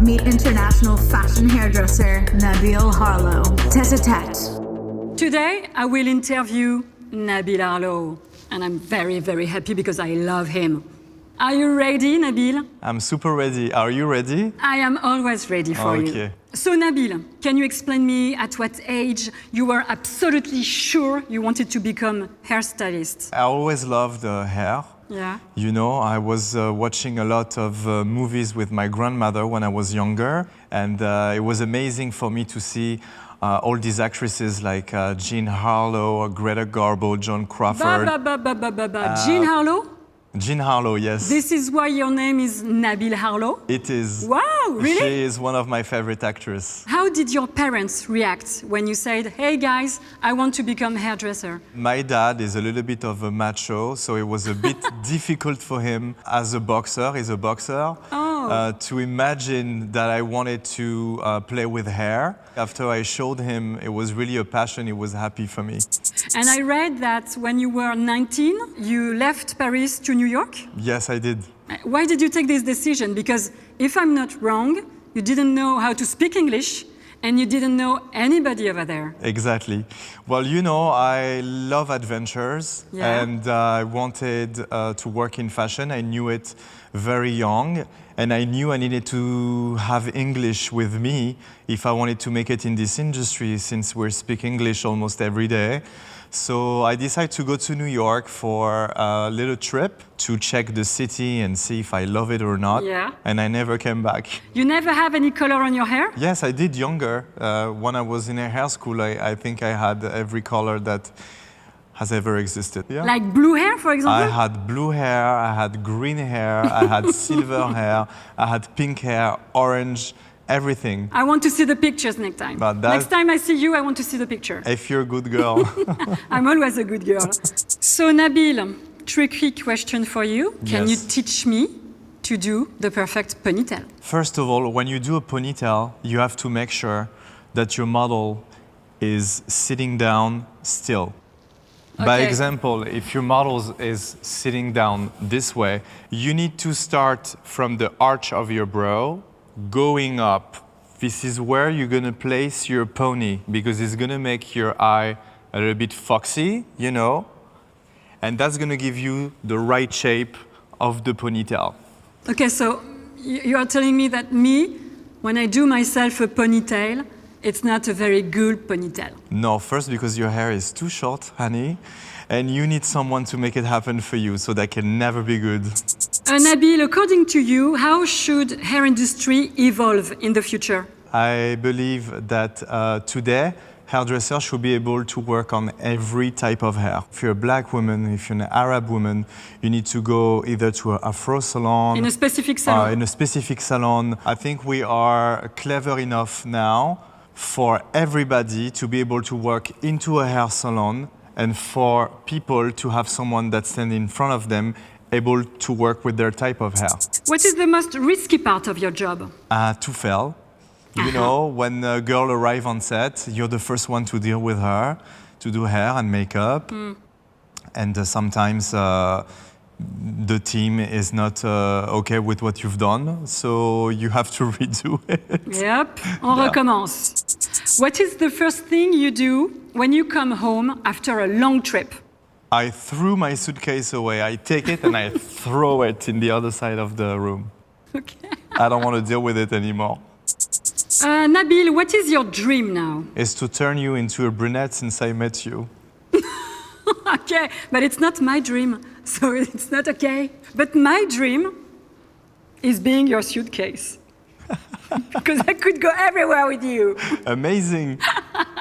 Meet international fashion hairdresser Nabil Harlow. Tête-à-tête. Today, I will interview Nabil Harlow. And I'm very, very happy because I love him. Are you ready, Nabil? I'm super ready. Are you ready? I am always ready for you. So, Nabil, can you explain me at what age you were absolutely sure you wanted to become hairstylist? I always loved hair. Yeah. You know, I was watching a lot of movies with my grandmother when I was younger, and it was amazing for me to see all these actresses like Eugéne Harlow, Greta Garbo, Joan Crawford. Eugéne Harlow? Eugéne Harlow, yes. This is why your name is Nabil Harlow? It is. Wow, really? She is one of my favorite actresses. How did your parents react when you said, hey guys, I want to become hairdresser? My dad is a little bit of a macho, so it was a bit difficult for him as a boxer. He's a boxer. To imagine that I wanted to play with hair. After I showed him it was really a passion, he was happy for me. And I read that when you were 19, you left Paris to New York? Yes, I did. Why did you take this decision? Because if I'm not wrong, you didn't know how to speak English and you didn't know anybody over there. Exactly. Well, you know, I love adventures, and I wanted to work in fashion. I knew it very young, and I knew I needed to have English with me if I wanted to make it in this industry, since we speak English almost every day. So I decided to go to New York for a little trip to check the city and see if I love it or not. Yeah. And I never came back. You never have any color on your hair? Yes, I did younger. When I was in a hair school, I think I had every color that has ever existed. Yeah. Like blue hair, for example? I had blue hair, I had green hair, I had silver hair, I had pink hair, orange, everything. I want to see the pictures next time. Next time I see you, I want to see the picture. If you're a good girl. I'm always a good girl. So Nabil, tricky question for you. Can you teach me to do the perfect ponytail? First of all, when you do a ponytail, you have to make sure that your model is sitting down still. Okay. By example, if your model is sitting down this way, you need to start from the arch of your brow, going up. This is where you're gonna place your pony, because it's gonna make your eye a little bit foxy, you know, and that's gonna give you the right shape of the ponytail. Okay, so you are telling me that when I do myself a ponytail, it's not a very good ponytail. No, first because your hair is too short, honey, and you need someone to make it happen for you, so that can never be good. Nabil, according to you, how should hair industry evolve in the future? I believe that today, hairdressers should be able to work on every type of hair. If you're a black woman, if you're an Arab woman, you need to go either to an Afro salon. In a specific salon. In a specific salon. I think we are clever enough now for everybody to be able to work into a hair salon, and for people to have someone that stands in front of them able to work with their type of hair. What is the most risky part of your job? To fail. You know, when a girl arrives on set, you're the first one to deal with her, to do hair and makeup. And sometimes the team is not okay with what you've done, so you have to redo it. Yep, on recommence. What is the first thing you do when you come home after a long trip? I threw my suitcase away. I take it and I throw it in the other side of the room. Okay. I don't want to deal with it anymore. Nabil, what is your dream now? Is to turn you into a brunette since I met you. Okay, but it's not my dream, so it's not okay. But my dream is being your suitcase. Because I could go everywhere with you. Amazing.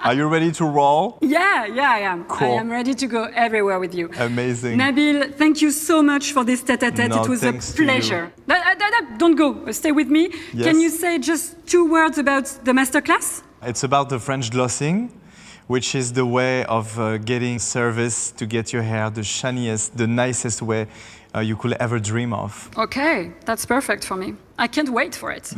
Are you ready to roll? Yeah, I am. Cool. I am ready to go everywhere with you. Amazing. Nabil, thank you so much for this tête-à-tête. No, it was a pleasure. Don't go. Stay with me. Yes. Can you say just 2 words about the masterclass? It's about the French glossing, which is the way of getting service to get your hair the shiniest, the nicest way you could ever dream of. Okay, that's perfect for me. I can't wait for it.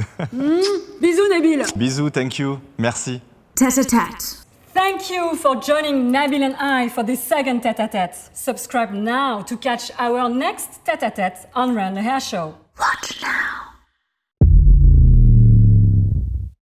Bisous, Nabil. Bisous, thank you. Merci. Tête-à-tête. Thank you for joining Nabil and I for this second Tête-à-tête. Subscribe now to catch our next Tête-à-tête on Run the Hair Show. Watch now.